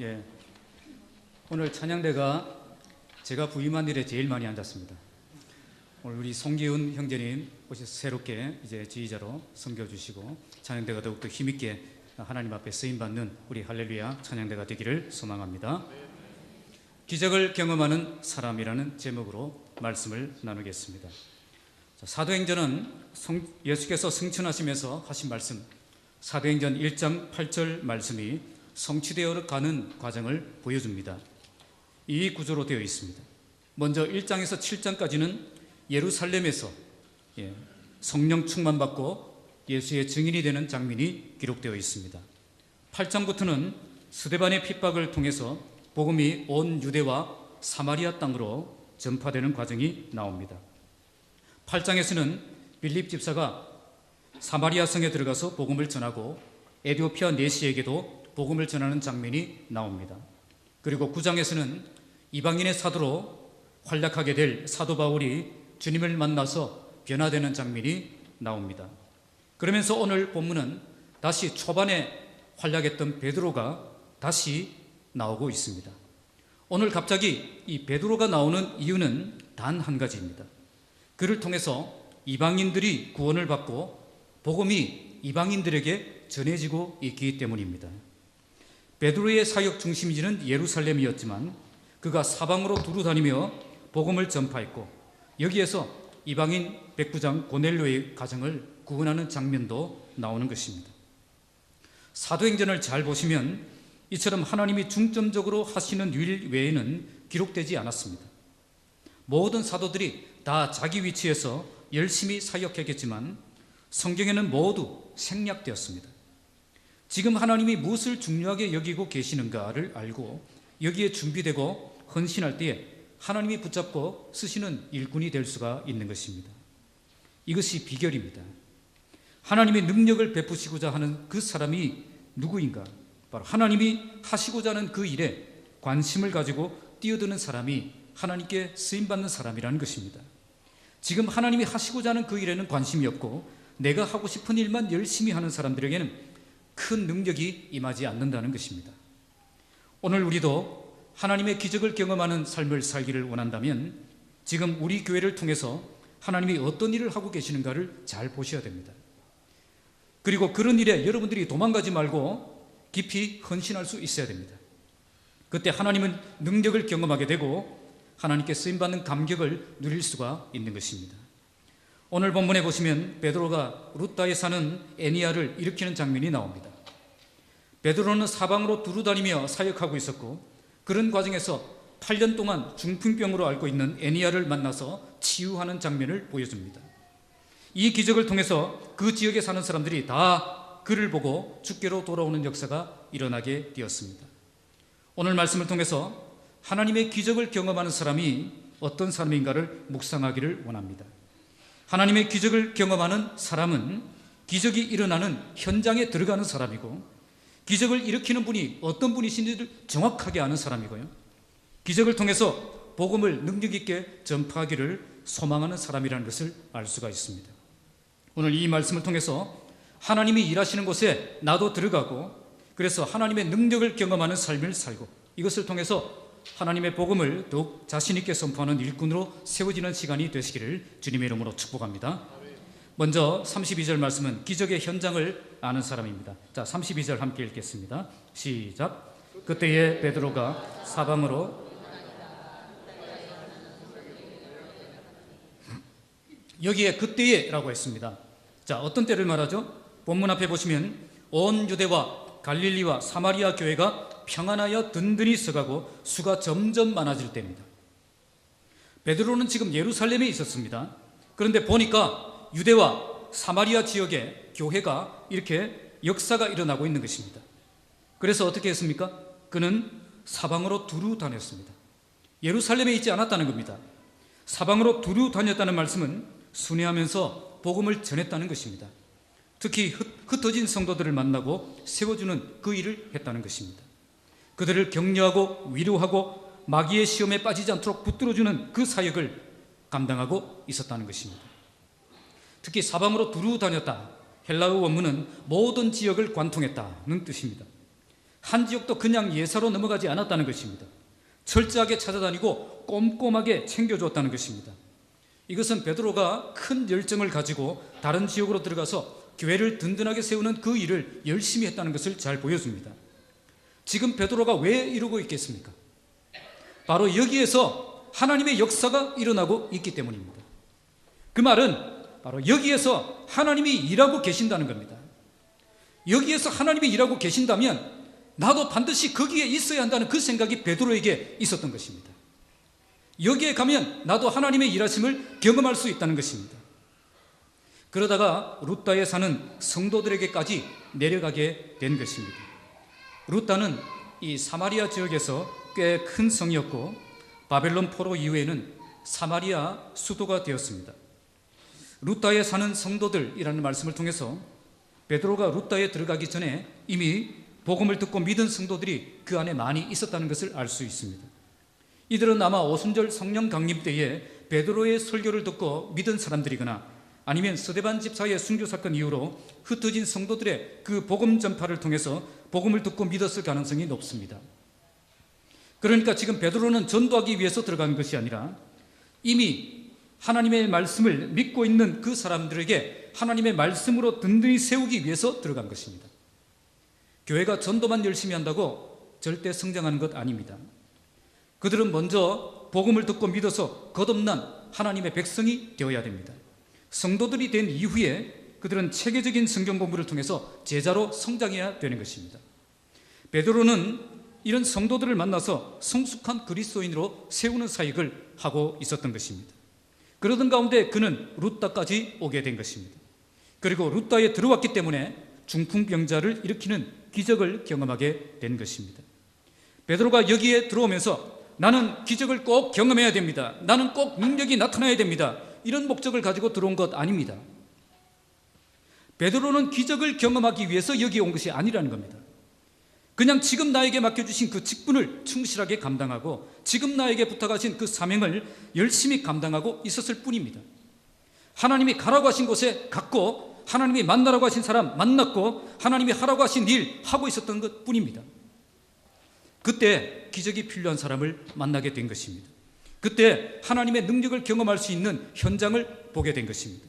예, 오늘 찬양대가 제가 부임한 일에 제일 많이 앉았습니다. 오늘 우리 송기훈 형제님 오셔서 새롭게 이제 지휘자로 섬겨주시고 찬양대가 더욱더 힘있게 하나님 앞에 쓰임받는 우리 할렐루야 찬양대가 되기를 소망합니다. 기적을 경험하는 사람이라는 제목으로 말씀을 나누겠습니다. 사도행전은 예수께서 승천하시면서 하신 말씀, 사도행전 1장 8절 말씀이 성취되어 가는 과정을 보여줍니다. 이 구조로 되어 있습니다. 먼저 1장에서 7장까지는 예루살렘에서 성령 충만받고 예수의 증인이 되는 장면이 기록되어 있습니다. 8장부터는 스데반의 핍박을 통해서 복음이 온 유대와 사마리아 땅으로 전파되는 과정이 나옵니다. 8장에서는 빌립 집사가 사마리아 성에 들어가서 복음을 전하고 에티오피아 내시에게도 복음을 전하는 장면이 나옵니다. 그리고 9장에서는 이방인의 사도로 활약하게 될 사도 바울이 주님을 만나서 변화되는 장면이 나옵니다. 그러면서 오늘 본문은 다시 초반에 활약했던 베드로가 다시 나오고 있습니다. 오늘 갑자기 이 베드로가 나오는 이유는 단 한 가지입니다. 그를 통해서 이방인들이 구원을 받고 복음이 이방인들에게 전해지고 있기 때문입니다. 베드로의 사역 중심지는 예루살렘이었지만 그가 사방으로 두루 다니며 복음을 전파했고 여기에서 이방인 백부장 고넬료의 가정을 구원하는 장면도 나오는 것입니다. 사도행전을 잘 보시면 이처럼 하나님이 중점적으로 하시는 일 외에는 기록되지 않았습니다. 모든 사도들이 다 자기 위치에서 열심히 사역했겠지만 성경에는 모두 생략되었습니다. 지금 하나님이 무엇을 중요하게 여기고 계시는가를 알고 여기에 준비되고 헌신할 때에 하나님이 붙잡고 쓰시는 일꾼이 될 수가 있는 것입니다. 이것이 비결입니다. 하나님의 능력을 베푸시고자 하는 그 사람이 누구인가? 바로 하나님이 하시고자 하는 그 일에 관심을 가지고 뛰어드는 사람이 하나님께 쓰임받는 사람이라는 것입니다. 지금 하나님이 하시고자 하는 그 일에는 관심이 없고 내가 하고 싶은 일만 열심히 하는 사람들에게는 큰 능력이 임하지 않는다는 것입니다. 오늘 우리도 하나님의 기적을 경험하는 삶을 살기를 원한다면 지금 우리 교회를 통해서 하나님이 어떤 일을 하고 계시는가를 잘 보셔야 됩니다. 그리고 그런 일에 여러분들이 도망가지 말고 깊이 헌신할 수 있어야 됩니다. 그때 하나님은 능력을 경험하게 되고 하나님께 쓰임받는 감격을 누릴 수가 있는 것입니다. 오늘 본문에 보시면 베드로가 루다에 사는 애니야를 일으키는 장면이 나옵니다. 베드로는 사방으로 두루 다니며 사역하고 있었고 그런 과정에서 8년 동안 중풍병으로 앓고 있는 애니야를 만나서 치유하는 장면을 보여줍니다. 이 기적을 통해서 그 지역에 사는 사람들이 다 그를 보고 주께로 돌아오는 역사가 일어나게 되었습니다. 오늘 말씀을 통해서 하나님의 기적을 경험하는 사람이 어떤 사람인가를 묵상하기를 원합니다. 하나님의 기적을 경험하는 사람은 기적이 일어나는 현장에 들어가는 사람이고 기적을 일으키는 분이 어떤 분이신지를 정확하게 아는 사람이고요. 기적을 통해서 복음을 능력 있게 전파하기를 소망하는 사람이라는 것을 알 수가 있습니다. 오늘 이 말씀을 통해서 하나님이 일하시는 곳에 나도 들어가고 그래서 하나님의 능력을 경험하는 삶을 살고 이것을 통해서 하나님의 복음을 더욱 자신 있게 선포하는 일꾼으로 세워지는 시간이 되시기를 주님의 이름으로 축복합니다. 먼저 32절 말씀은 기적의 현장을 아는 사람입니다. 자, 32절 함께 읽겠습니다. 시작. 그때에 베드로가 사방으로 여기에 그때에라고 했습니다. 자, 어떤 때를 말하죠? 본문 앞에 보시면 온 유대와 갈릴리와 사마리아 교회가 평안하여 든든히 서가고 수가 점점 많아질 때입니다. 베드로는 지금 예루살렘에 있었습니다. 그런데 보니까 유대와 사마리아 지역에 교회가 이렇게 역사가 일어나고 있는 것입니다. 그래서 어떻게 했습니까? 그는 사방으로 두루 다녔습니다. 예루살렘에 있지 않았다는 겁니다. 사방으로 두루 다녔다는 말씀은 순회하면서 복음을 전했다는 것입니다. 특히 흩어진 성도들을 만나고 세워주는 그 일을 했다는 것입니다. 그들을 격려하고 위로하고 마귀의 시험에 빠지지 않도록 붙들어주는 그 사역을 감당하고 있었다는 것입니다. 특히 사방으로 두루 다녔다. 헬라어 원문은 모든 지역을 관통했다는 뜻입니다. 한 지역도 그냥 예사로 넘어가지 않았다는 것입니다. 철저하게 찾아다니고 꼼꼼하게 챙겨줬다는 것입니다. 이것은 베드로가 큰 열정을 가지고 다른 지역으로 들어가서 교회를 든든하게 세우는 그 일을 열심히 했다는 것을 잘 보여줍니다. 지금 베드로가 왜 이러고 있겠습니까? 바로 여기에서 하나님의 역사가 일어나고 있기 때문입니다. 그 말은 바로 여기에서 하나님이 일하고 계신다는 겁니다. 여기에서 하나님이 일하고 계신다면 나도 반드시 거기에 있어야 한다는 그 생각이 베드로에게 있었던 것입니다. 여기에 가면 나도 하나님의 일하심을 경험할 수 있다는 것입니다. 그러다가 루다에 사는 성도들에게까지 내려가게 된 것입니다. 루다는 이 사마리아 지역에서 꽤 큰 성이었고 바벨론 포로 이후에는 사마리아 수도가 되었습니다. 루다에 사는 성도들이라는 말씀을 통해서 베드로가 루다에 들어가기 전에 이미 복음을 듣고 믿은 성도들이 그 안에 많이 있었다는 것을 알 수 있습니다. 이들은 아마 오순절 성령 강림 때에 베드로의 설교를 듣고 믿은 사람들이거나 아니면 스데반 집사의 순교 사건 이후로 흩어진 성도들의 그 복음 전파를 통해서 복음을 듣고 믿었을 가능성이 높습니다. 그러니까 지금 베드로는 전도하기 위해서 들어간 것이 아니라 이미 하나님의 말씀을 믿고 있는 그 사람들에게 하나님의 말씀으로 든든히 세우기 위해서 들어간 것입니다. 교회가 전도만 열심히 한다고 절대 성장하는 것 아닙니다. 그들은 먼저 복음을 듣고 믿어서 거듭난 하나님의 백성이 되어야 됩니다. 성도들이 된 이후에 그들은 체계적인 성경 공부를 통해서 제자로 성장해야 되는 것입니다. 베드로는 이런 성도들을 만나서 성숙한 그리스도인으로 세우는 사역을 하고 있었던 것입니다. 그러던 가운데 그는 루다까지 오게 된 것입니다. 그리고 루다에 들어왔기 때문에 중풍병자를 일으키는 기적을 경험하게 된 것입니다. 베드로가 여기에 들어오면서 나는 기적을 꼭 경험해야 됩니다. 나는 꼭 능력이 나타나야 됩니다. 이런 목적을 가지고 들어온 것 아닙니다. 베드로는 기적을 경험하기 위해서 여기에 온 것이 아니라는 겁니다. 그냥 지금 나에게 맡겨주신 그 직분을 충실하게 감당하고 지금 나에게 부탁하신 그 사명을 열심히 감당하고 있었을 뿐입니다. 하나님이 가라고 하신 곳에 갔고 하나님이 만나라고 하신 사람 만났고 하나님이 하라고 하신 일 하고 있었던 것 뿐입니다. 그때 기적이 필요한 사람을 만나게 된 것입니다. 그때 하나님의 능력을 경험할 수 있는 현장을 보게 된 것입니다.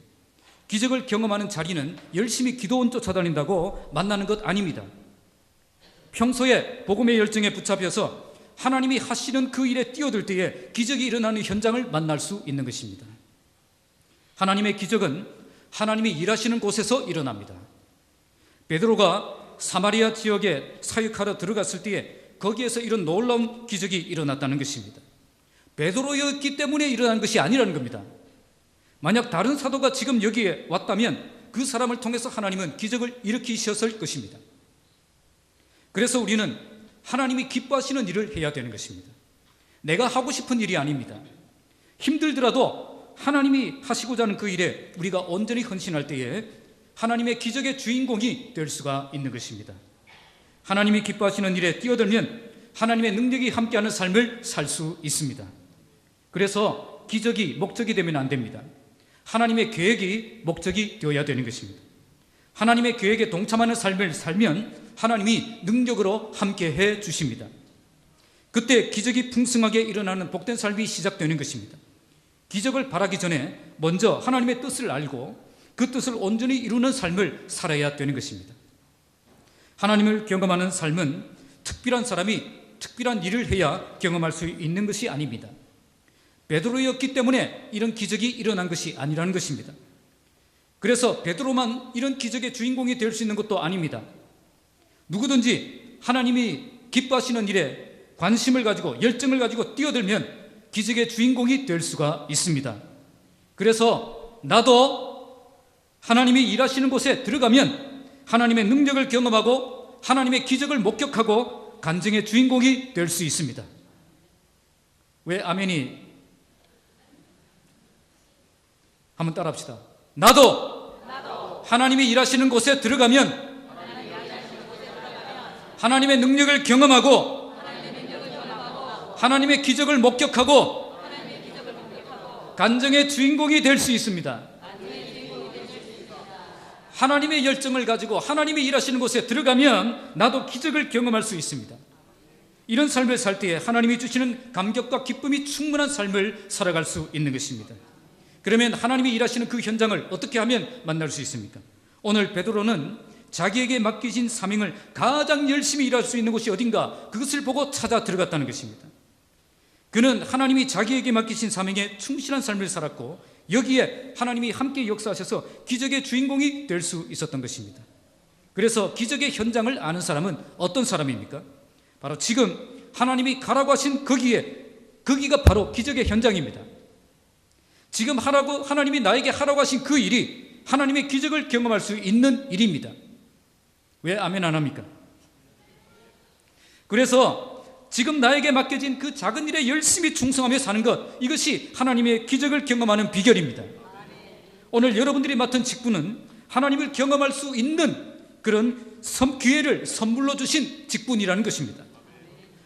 기적을 경험하는 자리는 열심히 기도원 쫓아다닌다고 만나는 것 아닙니다. 평소에 복음의 열정에 붙잡혀서 하나님이 하시는 그 일에 뛰어들 때에 기적이 일어나는 현장을 만날 수 있는 것입니다. 하나님의 기적은 하나님이 일하시는 곳에서 일어납니다. 베드로가 사마리아 지역에 사역하러 들어갔을 때에 거기에서 이런 놀라운 기적이 일어났다는 것입니다. 베드로였기 때문에 일어난 것이 아니라는 겁니다. 만약 다른 사도가 지금 여기에 왔다면 그 사람을 통해서 하나님은 기적을 일으키셨을 것입니다. 그래서 우리는 하나님이 기뻐하시는 일을 해야 되는 것입니다. 내가 하고 싶은 일이 아닙니다. 힘들더라도 하나님이 하시고자 하는 그 일에 우리가 온전히 헌신할 때에 하나님의 기적의 주인공이 될 수가 있는 것입니다. 하나님이 기뻐하시는 일에 뛰어들면 하나님의 능력이 함께하는 삶을 살 수 있습니다. 그래서 기적이 목적이 되면 안 됩니다. 하나님의 계획이 목적이 되어야 되는 것입니다. 하나님의 계획에 동참하는 삶을 살면 하나님이 능력으로 함께해 주십니다. 그때 기적이 풍성하게 일어나는 복된 삶이 시작되는 것입니다. 기적을 바라기 전에 먼저 하나님의 뜻을 알고 그 뜻을 온전히 이루는 삶을 살아야 되는 것입니다. 하나님을 경험하는 삶은 특별한 사람이 특별한 일을 해야 경험할 수 있는 것이 아닙니다. 베드로였기 때문에 이런 기적이 일어난 것이 아니라는 것입니다. 그래서 베드로만 이런 기적의 주인공이 될 수 있는 것도 아닙니다. 누구든지 하나님이 기뻐하시는 일에 관심을 가지고 열정을 가지고 뛰어들면 기적의 주인공이 될 수가 있습니다. 그래서 나도 하나님이 일하시는 곳에 들어가면 하나님의 능력을 경험하고 하나님의 기적을 목격하고 간증의 주인공이 될 수 있습니다. 왜 아멘이? 한번 따라합시다. 나도 하나님이 일하시는 곳에 들어가면 하나님의 능력을 경험하고 하나님의 기적을 목격하고 간증의 주인공이 될 수 있습니다. 하나님의 열정을 가지고 하나님이 일하시는 곳에 들어가면 나도 기적을 경험할 수 있습니다. 이런 삶을 살 때에 하나님이 주시는 감격과 기쁨이 충만한 삶을 살아갈 수 있는 것입니다. 그러면 하나님이 일하시는 그 현장을 어떻게 하면 만날 수 있습니까? 오늘 베드로는 자기에게 맡기신 사명을 가장 열심히 일할 수 있는 곳이 어딘가, 그것을 보고 찾아 들어갔다는 것입니다. 그는 하나님이 자기에게 맡기신 사명에 충실한 삶을 살았고, 여기에 하나님이 함께 역사하셔서 기적의 주인공이 될 수 있었던 것입니다. 그래서 기적의 현장을 아는 사람은 어떤 사람입니까? 바로 지금 하나님이 가라고 하신 거기가 바로 기적의 현장입니다. 지금 하나님이 나에게 하라고 하신 그 일이 하나님의 기적을 경험할 수 있는 일입니다. 왜 아멘 안 합니까? 그래서 지금 나에게 맡겨진 그 작은 일에 열심히 충성하며 사는 것, 이것이 하나님의 기적을 경험하는 비결입니다. 오늘 여러분들이 맡은 직분은 하나님을 경험할 수 있는 그런 기회를 선물로 주신 직분이라는 것입니다.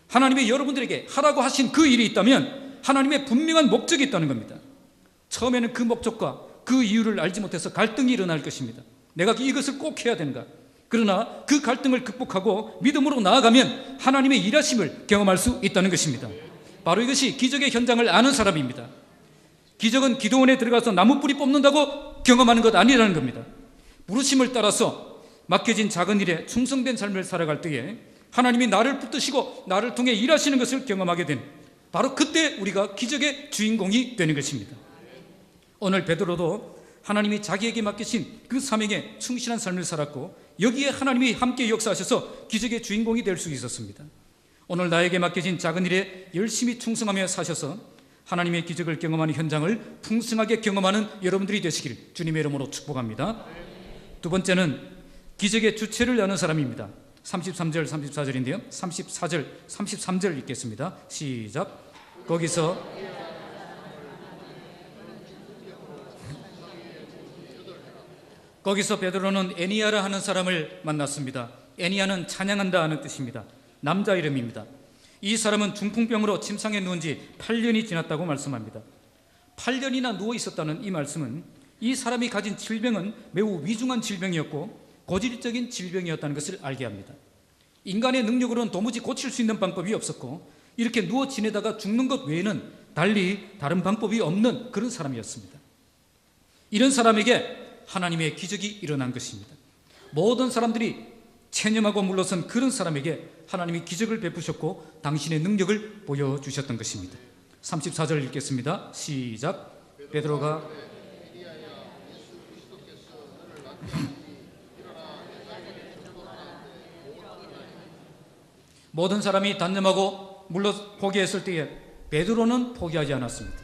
하나님이 여러분들에게 하라고 하신 그 일이 있다면 하나님의 분명한 목적이 있다는 겁니다. 처음에는 그 목적과 그 이유를 알지 못해서 갈등이 일어날 것입니다. 내가 이것을 꼭 해야 되는가? 그러나 그 갈등을 극복하고 믿음으로 나아가면 하나님의 일하심을 경험할 수 있다는 것입니다. 바로 이것이 기적의 현장을 아는 사람입니다. 기적은 기도원에 들어가서 나무 뿌리 뽑는다고 경험하는 것 아니라는 겁니다. 부르심을 따라서 맡겨진 작은 일에 충성된 삶을 살아갈 때에 하나님이 나를 붙드시고 나를 통해 일하시는 것을 경험하게 된, 바로 그때 우리가 기적의 주인공이 되는 것입니다. 오늘 베드로도 하나님이 자기에게 맡기신 그 사명에 충실한 삶을 살았고, 여기에 하나님이 함께 역사하셔서 기적의 주인공이 될 수 있었습니다. 오늘 나에게 맡겨진 작은 일에 열심히 충성하며 사셔서 하나님의 기적을 경험하는 현장을 풍성하게 경험하는 여러분들이 되시길 주님의 이름으로 축복합니다. 두 번째는 기적의 주체를 아는 사람입니다. 33절 34절인데요 34절 33절 읽겠습니다. 시작. 거기서 베드로는 에니야라 하는 사람을 만났습니다. 에니야는 찬양한다 하는 뜻입니다. 남자 이름입니다. 이 사람은 중풍병으로 침상에 누운 지 8년이 지났다고 말씀합니다. 8년이나 누워 있었다는 이 말씀은 이 사람이 가진 질병은 매우 위중한 질병이었고 고질적인 질병이었다는 것을 알게 합니다. 인간의 능력으로는 도무지 고칠 수 있는 방법이 없었고, 이렇게 누워 지내다가 죽는 것 외에는 달리 다른 방법이 없는 그런 사람이었습니다. 이런 사람에게 하나님의 기적이 일어난 것입니다. 모든 사람들이 체념하고 물러선 그런 사람에게 하나님이 기적을 베푸셨고 당신의 능력을 보여주셨던 것입니다. 34절 읽겠습니다. 시작. 베드로가 모든 사람이 단념하고 포기했을 때에 베드로는 포기하지 않았습니다.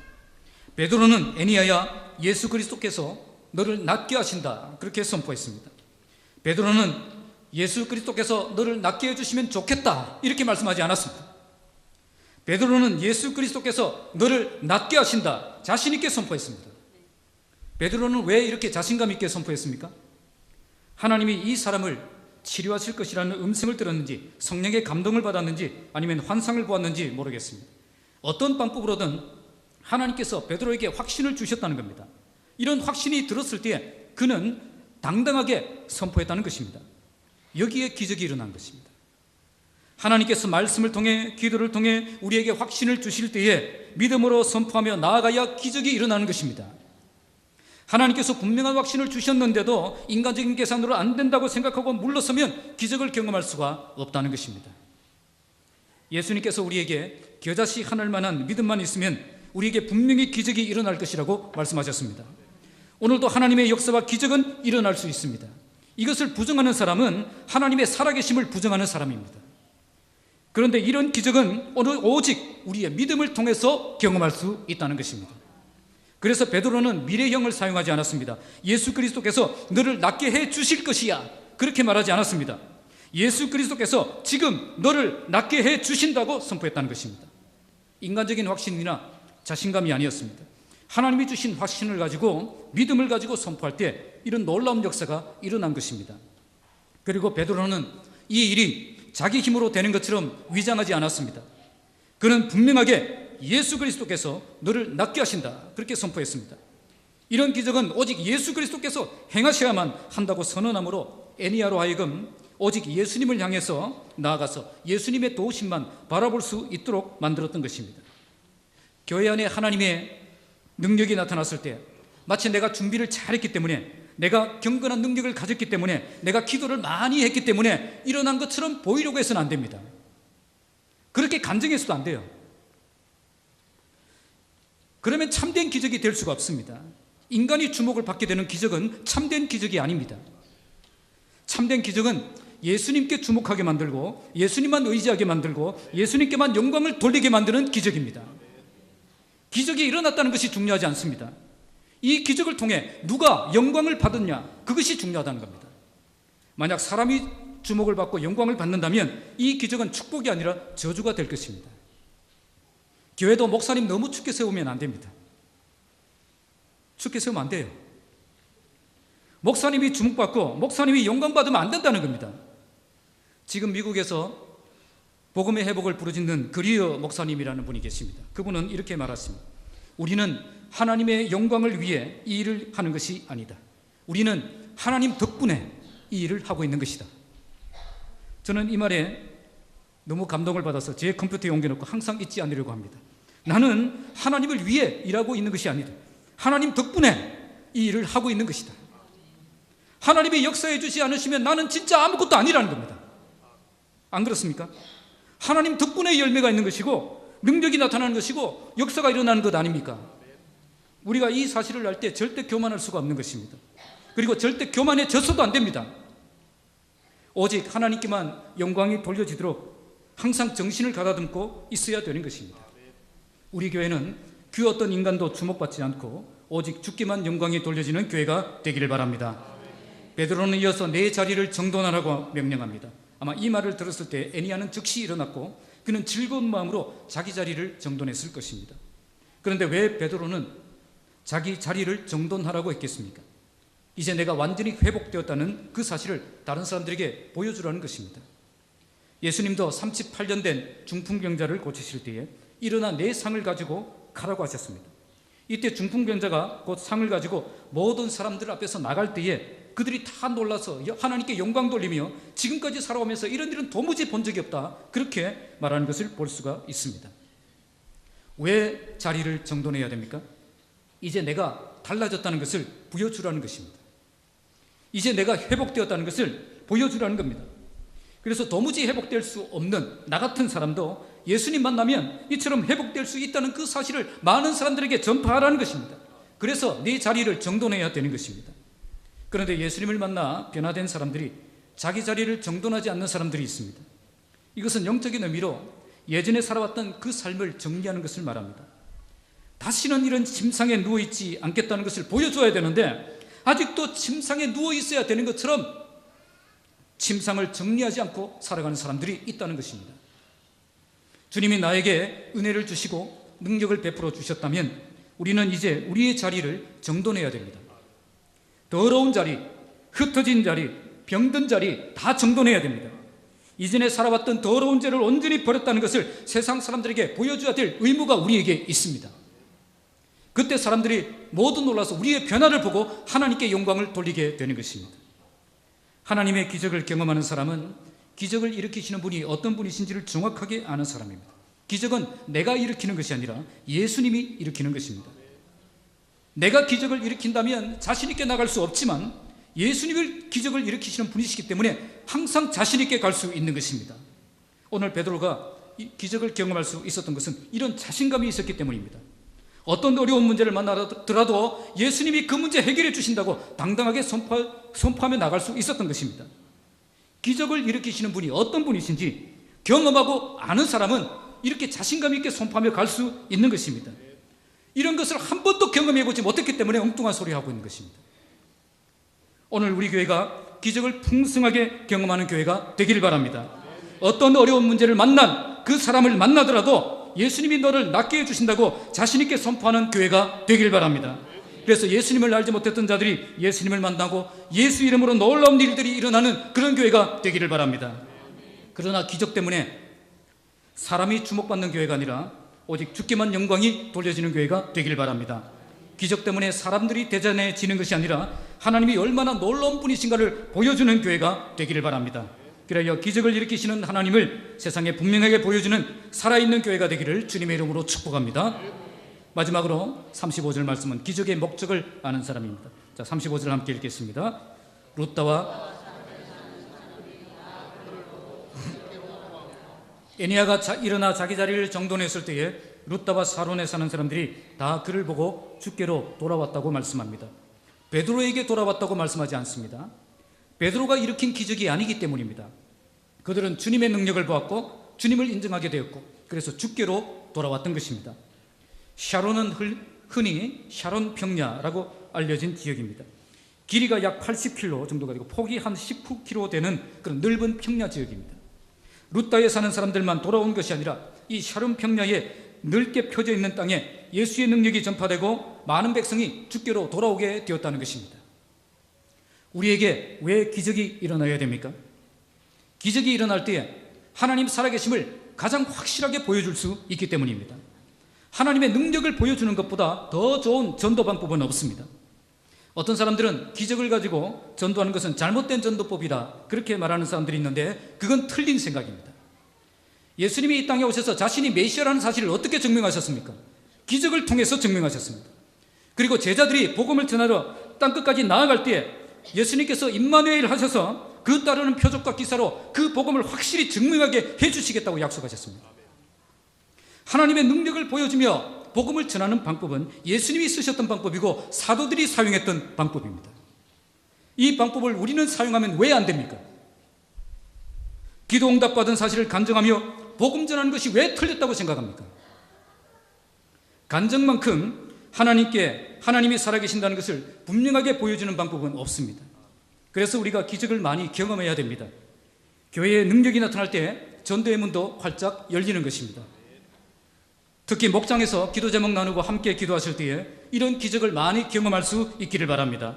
베드로는 에니야야, 예수 그리스도께서 너를 낫게 하신다, 그렇게 선포했습니다. 베드로는 예수 그리스도께서 너를 낫게 해주시면 좋겠다, 이렇게 말씀하지 않았습니다. 베드로는 예수 그리스도께서 너를 낫게 하신다, 자신 있게 선포했습니다. 베드로는 왜 이렇게 자신감 있게 선포했습니까? 하나님이 이 사람을 치료하실 것이라는 음성을 들었는지, 성령의 감동을 받았는지, 아니면 환상을 보았는지 모르겠습니다. 어떤 방법으로든 하나님께서 베드로에게 확신을 주셨다는 겁니다. 이런 확신이 들었을 때 그는 당당하게 선포했다는 것입니다. 여기에 기적이 일어난 것입니다. 하나님께서 말씀을 통해, 기도를 통해 우리에게 확신을 주실 때에 믿음으로 선포하며 나아가야 기적이 일어나는 것입니다. 하나님께서 분명한 확신을 주셨는데도 인간적인 계산으로 안 된다고 생각하고 물러서면 기적을 경험할 수가 없다는 것입니다. 예수님께서 우리에게 겨자씨 하늘 만한 믿음만 있으면 우리에게 분명히 기적이 일어날 것이라고 말씀하셨습니다. 오늘도 하나님의 역사와 기적은 일어날 수 있습니다. 이것을 부정하는 사람은 하나님의 살아계심을 부정하는 사람입니다. 그런데 이런 기적은 오직 우리의 믿음을 통해서 경험할 수 있다는 것입니다. 그래서 베드로는 미래형을 사용하지 않았습니다. 예수 그리스도께서 너를 낫게 해 주실 것이야, 그렇게 말하지 않았습니다. 예수 그리스도께서 지금 너를 낫게 해 주신다고 선포했다는 것입니다. 인간적인 확신이나 자신감이 아니었습니다. 하나님이 주신 확신을 가지고, 믿음을 가지고 선포할 때 이런 놀라운 역사가 일어난 것입니다. 그리고 베드로는 이 일이 자기 힘으로 되는 것처럼 위장하지 않았습니다. 그는 분명하게 예수 그리스도께서 너를 낫게 하신다, 그렇게 선포했습니다. 이런 기적은 오직 예수 그리스도께서 행하셔야만 한다고 선언함으로 애니야로 하여금 오직 예수님을 향해서 나아가서 예수님의 도우심만 바라볼 수 있도록 만들었던 것입니다. 교회 안에 하나님의 능력이 나타났을 때 마치 내가 준비를 잘했기 때문에, 내가 경건한 능력을 가졌기 때문에, 내가 기도를 많이 했기 때문에 일어난 것처럼 보이려고 해서는 안 됩니다. 그렇게 간증해서도 안 돼요. 그러면 참된 기적이 될 수가 없습니다. 인간이 주목을 받게 되는 기적은 참된 기적이 아닙니다. 참된 기적은 예수님께 주목하게 만들고 예수님만 의지하게 만들고 예수님께만 영광을 돌리게 만드는 기적입니다. 기적이 일어났다는 것이 중요하지 않습니다. 이 기적을 통해 누가 영광을 받았냐, 그것이 중요하다는 겁니다. 만약 사람이 주목을 받고 영광을 받는다면 이 기적은 축복이 아니라 저주가 될 것입니다. 교회도 목사님 너무 춥게 세우면 안 됩니다. 춥게 세우면 안 돼요. 목사님이 주목받고 목사님이 영광받으면 안 된다는 겁니다. 지금 미국에서 복음의 회복을 부르짖는 그리어 목사님이라는 분이 계십니다. 그분은 이렇게 말했습니다. 우리는 하나님의 영광을 위해 이 일을 하는 것이 아니다. 우리는 하나님 덕분에 이 일을 하고 있는 것이다. 저는 이 말에 너무 감동을 받아서 제 컴퓨터에 옮겨놓고 항상 잊지 않으려고 합니다. 나는 하나님을 위해 일하고 있는 것이 아니다. 하나님 덕분에 이 일을 하고 있는 것이다. 하나님이 역사해 주지 않으시면 나는 진짜 아무것도 아니라는 겁니다. 안 그렇습니까? 하나님 덕분에 열매가 있는 것이고 능력이 나타나는 것이고 역사가 일어나는 것 아닙니까? 우리가 이 사실을 알 때 절대 교만할 수가 없는 것입니다. 그리고 절대 교만해져서도 안 됩니다. 오직 하나님께만 영광이 돌려지도록 항상 정신을 가다듬고 있어야 되는 것입니다. 우리 교회는 그 어떤 인간도 주목받지 않고 오직 주께만 영광이 돌려지는 교회가 되기를 바랍니다. 베드로는 이어서 내 자리를 정돈하라고 명령합니다. 아마 이 말을 들었을 때 애니야는 즉시 일어났고 그는 즐거운 마음으로 자기 자리를 정돈했을 것입니다. 그런데 왜 베드로는 자기 자리를 정돈하라고 했겠습니까? 이제 내가 완전히 회복되었다는 그 사실을 다른 사람들에게 보여주라는 것입니다. 예수님도 38년 된 중풍병자를 고치실 때에 일어나 내 상을 가지고 가라고 하셨습니다. 이때 중풍병자가 곧 상을 가지고 모든 사람들 앞에서 나갈 때에 그들이 다 놀라서 하나님께 영광 돌리며 지금까지 살아오면서 이런 일은 도무지 본 적이 없다, 그렇게 말하는 것을 볼 수가 있습니다. 왜 자리를 정돈해야 됩니까? 이제 내가 달라졌다는 것을 보여주라는 것입니다. 이제 내가 회복되었다는 것을 보여주라는 겁니다. 그래서 도무지 회복될 수 없는 나 같은 사람도 예수님 만나면 이처럼 회복될 수 있다는 그 사실을 많은 사람들에게 전파하라는 것입니다. 그래서 네 자리를 정돈해야 되는 것입니다. 그런데 예수님을 만나 변화된 사람들이 자기 자리를 정돈하지 않는 사람들이 있습니다. 이것은 영적인 의미로 예전에 살아왔던 그 삶을 정리하는 것을 말합니다. 다시는 이런 침상에 누워있지 않겠다는 것을 보여줘야 되는데 아직도 침상에 누워있어야 되는 것처럼 침상을 정리하지 않고 살아가는 사람들이 있다는 것입니다. 주님이 나에게 은혜를 주시고 능력을 베풀어 주셨다면 우리는 이제 우리의 자리를 정돈해야 됩니다. 더러운 자리, 흩어진 자리, 병든 자리 다 정돈해야 됩니다. 이전에 살아왔던 더러운 죄를 온전히 버렸다는 것을 세상 사람들에게 보여줘야 될 의무가 우리에게 있습니다. 그때 사람들이 모두 놀라서 우리의 변화를 보고 하나님께 영광을 돌리게 되는 것입니다. 하나님의 기적을 경험하는 사람은 기적을 일으키시는 분이 어떤 분이신지를 정확하게 아는 사람입니다. 기적은 내가 일으키는 것이 아니라 예수님이 일으키는 것입니다. 내가 기적을 일으킨다면 자신 있게 나갈 수 없지만 예수님을 기적을 일으키시는 분이시기 때문에 항상 자신 있게 갈 수 있는 것입니다. 오늘 베드로가 이 기적을 경험할 수 있었던 것은 이런 자신감이 있었기 때문입니다. 어떤 어려운 문제를 만나더라도 예수님이 그 문제 해결해 주신다고 당당하게 선포하며 나갈 수 있었던 것입니다. 기적을 일으키시는 분이 어떤 분이신지 경험하고 아는 사람은 이렇게 자신감 있게 선포하며 갈 수 있는 것입니다. 이런 것을 한 번도 경험해보지 못했기 때문에 엉뚱한 소리 하고 있는 것입니다. 오늘 우리 교회가 기적을 풍성하게 경험하는 교회가 되기를 바랍니다. 어떤 어려운 문제를 만난 그 사람을 만나더라도 예수님이 너를 낫게 해주신다고 자신있게 선포하는 교회가 되길 바랍니다. 그래서 예수님을 알지 못했던 자들이 예수님을 만나고 예수 이름으로 놀라운 일들이 일어나는 그런 교회가 되기를 바랍니다. 그러나 기적 때문에 사람이 주목받는 교회가 아니라 오직 주께만 영광이 돌려지는 교회가 되길 바랍니다. 기적 때문에 사람들이 대단해지는 것이 아니라 하나님이 얼마나 놀라운 분이신가를 보여주는 교회가 되기를 바랍니다. 그래야 기적을 일으키시는 하나님을 세상에 분명하게 보여주는 살아있는 교회가 되기를 주님의 이름으로 축복합니다. 마지막으로 35절 말씀은 기적의 목적을 아는 사람입니다. 자, 35절 함께 읽겠습니다. 룻다와 에니야가 일어나 자기 자리를 정돈했을 때에 룻다와 사론에 사는 사람들이 다 그를 보고 주께로 돌아왔다고 말씀합니다. 베드로에게 돌아왔다고 말씀하지 않습니다. 베드로가 일으킨 기적이 아니기 때문입니다. 그들은 주님의 능력을 보았고 주님을 인정하게 되었고 그래서 주께로 돌아왔던 것입니다. 샤론은 흔히 샤론 평야라고 알려진 지역입니다. 길이가 약 80km 정도가 되고 폭이 한 19km 되는 그런 넓은 평야 지역입니다. 룻다에 사는 사람들만 돌아온 것이 아니라 이 샤론 평야에 넓게 펴져 있는 땅에 예수의 능력이 전파되고 많은 백성이 주께로 돌아오게 되었다는 것입니다. 우리에게 왜 기적이 일어나야 됩니까? 기적이 일어날 때에 하나님 살아계심을 가장 확실하게 보여줄 수 있기 때문입니다. 하나님의 능력을 보여주는 것보다 더 좋은 전도 방법은 없습니다. 어떤 사람들은 기적을 가지고 전도하는 것은 잘못된 전도법이다 그렇게 말하는 사람들이 있는데 그건 틀린 생각입니다. 예수님이 이 땅에 오셔서 자신이 메시아라는 사실을 어떻게 증명하셨습니까? 기적을 통해서 증명하셨습니다. 그리고 제자들이 복음을 전하러 땅끝까지 나아갈 때에 예수님께서 임마누엘 하셔서 그 따르는 표적과 기사로 그 복음을 확실히 증명하게 해주시겠다고 약속하셨습니다. 하나님의 능력을 보여주며 복음을 전하는 방법은 예수님이 쓰셨던 방법이고 사도들이 사용했던 방법입니다. 이 방법을 우리는 사용하면 왜 안 됩니까? 기도 응답받은 사실을 간증하며 복음 전하는 것이 왜 틀렸다고 생각합니까? 간증만큼 하나님이 살아계신다는 것을 분명하게 보여주는 방법은 없습니다. 그래서 우리가 기적을 많이 경험해야 됩니다. 교회의 능력이 나타날 때 전도의 문도 활짝 열리는 것입니다. 특히 목장에서 기도 제목 나누고 함께 기도하실 때에 이런 기적을 많이 경험할 수 있기를 바랍니다.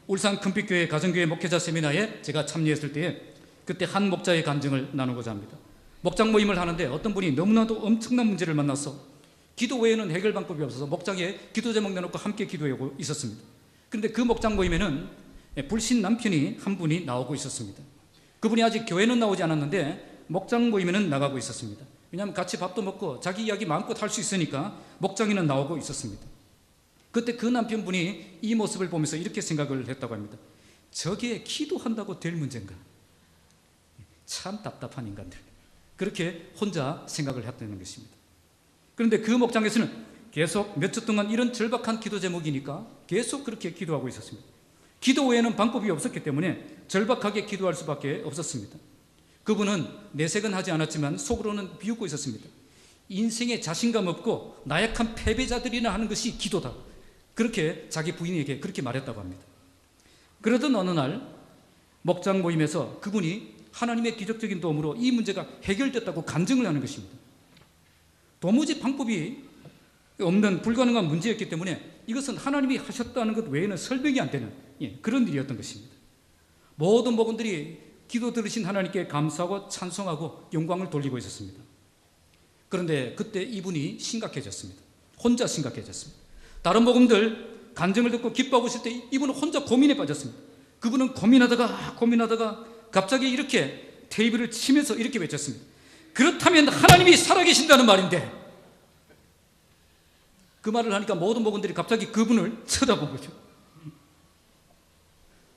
울산 금빛교회 가정교회 목회자 세미나에 제가 참여했을 때에 그때 한 목자의 간증을 나누고자 합니다. 목장 모임을 하는데 어떤 분이 너무나도 엄청난 문제를 만나서 기도 외에는 해결 방법이 없어서 목장에 기도 제목 내놓고 함께 기도하고 있었습니다. 그런데 그 목장 모임에는 불신 남편이 한 분이 나오고 있었습니다. 그분이 아직 교회는 나오지 않았는데 목장 모임에는 나가고 있었습니다. 왜냐하면 같이 밥도 먹고 자기 이야기 마음껏 할 수 있으니까 목장에는 나오고 있었습니다. 그때 그 남편분이 이 모습을 보면서 이렇게 생각을 했다고 합니다. 저게 기도한다고 될 문제인가? 참 답답한 인간들. 그렇게 혼자 생각을 했다는 것입니다. 그런데 그 목장에서는 계속 몇 주 동안 이런 절박한 기도 제목이니까 계속 그렇게 기도하고 있었습니다. 기도 외에는 방법이 없었기 때문에 절박하게 기도할 수밖에 없었습니다. 그분은 내색은 하지 않았지만 속으로는 비웃고 있었습니다. 인생에 자신감 없고 나약한 패배자들이나 하는 것이 기도다. 그렇게 자기 부인에게 그렇게 말했다고 합니다. 그러던 어느 날 목장 모임에서 그분이 하나님의 기적적인 도움으로 이 문제가 해결됐다고 간증을 하는 것입니다. 도무지 방법이 없는 불가능한 문제였기 때문에 이것은 하나님이 하셨다는 것 외에는 설명이 안 되는 그런 일이었던 것입니다. 모든 목원들이 기도 들으신 하나님께 감사하고 찬송하고 영광을 돌리고 있었습니다. 그런데 그때 이분이 심각해졌습니다. 혼자 심각해졌습니다. 다른 목원들 간증을 듣고 기뻐하고 있을 때 이분은 혼자 고민에 빠졌습니다. 그분은 고민하다가 갑자기 이렇게 테이블을 치면서 이렇게 외쳤습니다. 그렇다면 하나님이 살아계신다는 말인데. 그 말을 하니까 모든 목원들이 갑자기 그분을 쳐다본 거죠.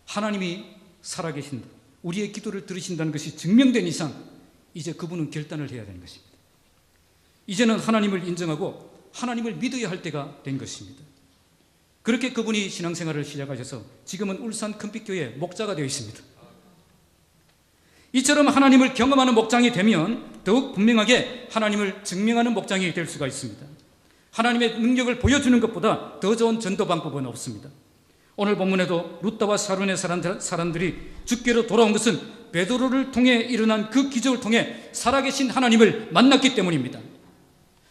하나님이 살아계신다, 우리의 기도를 들으신다는 것이 증명된 이상 이제 그분은 결단을 해야 되는 것입니다. 이제는 하나님을 인정하고 하나님을 믿어야 할 때가 된 것입니다. 그렇게 그분이 신앙생활을 시작하셔서 지금은 울산 금빛교회 목자가 되어 있습니다. 이처럼 하나님을 경험하는 목장이 되면 더욱 분명하게 하나님을 증명하는 목장이 될 수가 있습니다. 하나님의 능력을 보여주는 것보다 더 좋은 전도 방법은 없습니다. 오늘 본문에도 룻다와 사론의 사람들이 주께로 돌아온 것은 베드로를 통해 일어난 그 기적을 통해 살아계신 하나님을 만났기 때문입니다.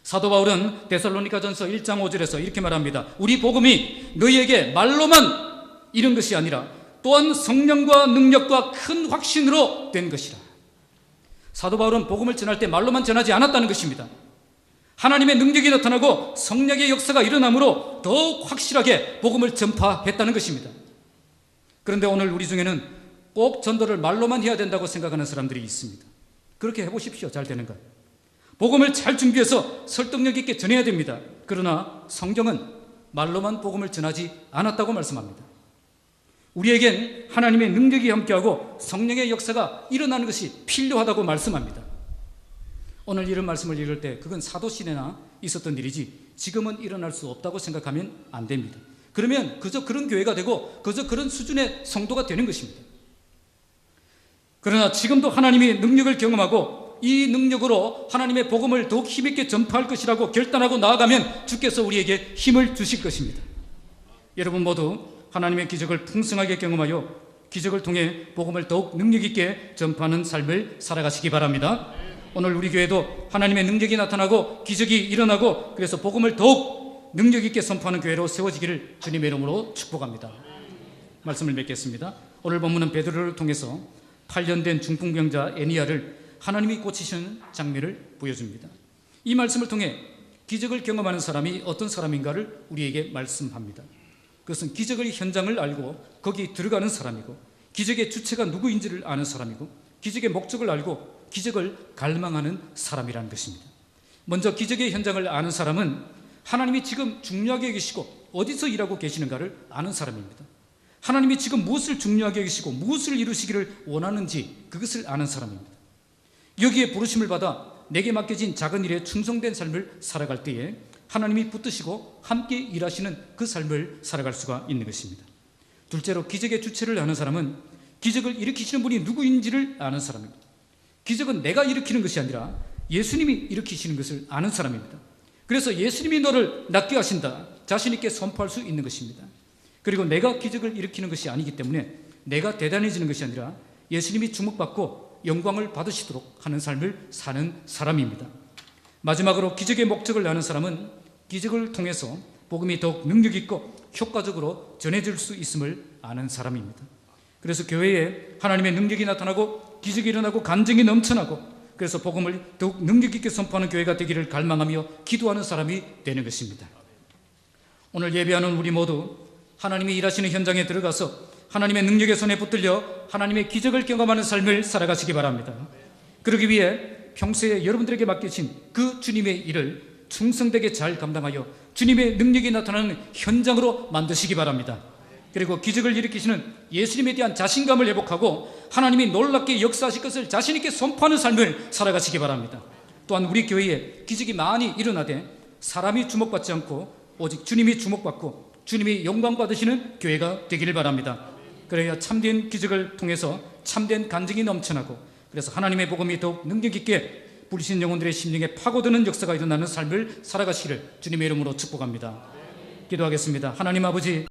사도 바울은 데살로니가전서 1장 5절에서 이렇게 말합니다. 우리 복음이 너희에게 말로만 이른 것이 아니라 또한 성령과 능력과 큰 확신으로 된 것이라. 사도 바울은 복음을 전할 때 말로만 전하지 않았다는 것입니다. 하나님의 능력이 나타나고 성령의 역사가 일어남으로 더욱 확실하게 복음을 전파했다는 것입니다. 그런데 오늘 우리 중에는 꼭 전도를 말로만 해야 된다고 생각하는 사람들이 있습니다. 그렇게 해보십시오. 잘 되는 거예요. 복음을 잘 준비해서 설득력 있게 전해야 됩니다. 그러나 성경은 말로만 복음을 전하지 않았다고 말씀합니다. 우리에겐 하나님의 능력이 함께하고 성령의 역사가 일어나는 것이 필요하다고 말씀합니다. 오늘 이런 말씀을 읽을 때 그건 사도시대나 있었던 일이지 지금은 일어날 수 없다고 생각하면 안 됩니다. 그러면 그저 그런 교회가 되고 그저 그런 수준의 성도가 되는 것입니다. 그러나 지금도 하나님이 능력을 경험하고 이 능력으로 하나님의 복음을 더욱 힘있게 전파할 것이라고 결단하고 나아가면 주께서 우리에게 힘을 주실 것입니다. 여러분 모두 하나님의 기적을 풍성하게 경험하여 기적을 통해 복음을 더욱 능력 있게 전파하는 삶을 살아가시기 바랍니다. 오늘 우리 교회도 하나님의 능력이 나타나고 기적이 일어나고 그래서 복음을 더욱 능력 있게 선포하는 교회로 세워지기를 주님의 이름으로 축복합니다. 말씀을 맺겠습니다. 오늘 본문은 베드로를 통해서 8년 된 중풍병자 애니야를 하나님이 고치시는 장면을 보여줍니다. 이 말씀을 통해 기적을 경험하는 사람이 어떤 사람인가를 우리에게 말씀합니다. 그것은 기적의 현장을 알고 거기 들어가는 사람이고 기적의 주체가 누구인지를 아는 사람이고 기적의 목적을 알고 기적을 갈망하는 사람이라는 것입니다. 먼저 기적의 현장을 아는 사람은 하나님이 지금 중요하게 여기시고 어디서 일하고 계시는가를 아는 사람입니다. 하나님이 지금 무엇을 중요하게 여기시고 무엇을 이루시기를 원하는지 그것을 아는 사람입니다. 여기에 부르심을 받아 내게 맡겨진 작은 일에 충성된 삶을 살아갈 때에 하나님이 붙드시고 함께 일하시는 그 삶을 살아갈 수가 있는 것입니다. 둘째로 기적의 주체를 아는 사람은 기적을 일으키시는 분이 누구인지를 아는 사람입니다. 기적은 내가 일으키는 것이 아니라 예수님이 일으키시는 것을 아는 사람입니다. 그래서 예수님이 너를 낫게 하신다 자신 있게 선포할 수 있는 것입니다. 그리고 내가 기적을 일으키는 것이 아니기 때문에 내가 대단해지는 것이 아니라 예수님이 주목받고 영광을 받으시도록 하는 삶을 사는 사람입니다. 마지막으로 기적의 목적을 아는 사람은 기적을 통해서 복음이 더욱 능력 있고 효과적으로 전해질 수 있음을 아는 사람입니다. 그래서 교회에 하나님의 능력이 나타나고 기적이 일어나고 간증이 넘쳐나고 그래서 복음을 더욱 능력 있게 선포하는 교회가 되기를 갈망하며 기도하는 사람이 되는 것입니다. 오늘 예배하는 우리 모두 하나님이 일하시는 현장에 들어가서 하나님의 능력의 손에 붙들려 하나님의 기적을 경험하는 삶을 살아가시기 바랍니다. 그러기 위해 평소에 여러분들에게 맡기신 그 주님의 일을 충성되게 잘 감당하여 주님의 능력이 나타나는 현장으로 만드시기 바랍니다. 그리고 기적을 일으키시는 예수님에 대한 자신감을 회복하고 하나님이 놀랍게 역사하실 것을 자신 있게 선포하는 삶을 살아가시기 바랍니다. 또한 우리 교회에 기적이 많이 일어나되 사람이 주목받지 않고 오직 주님이 주목받고 주님이 영광 받으시는 교회가 되기를 바랍니다. 그래야 참된 기적을 통해서 참된 간증이 넘쳐나고 그래서 하나님의 복음이 더욱 능력 있게 불신 영혼들의 심령에 파고드는 역사가 일어나는 삶을 살아가시기를 주님의 이름으로 축복합니다. 기도하겠습니다. 하나님 아버지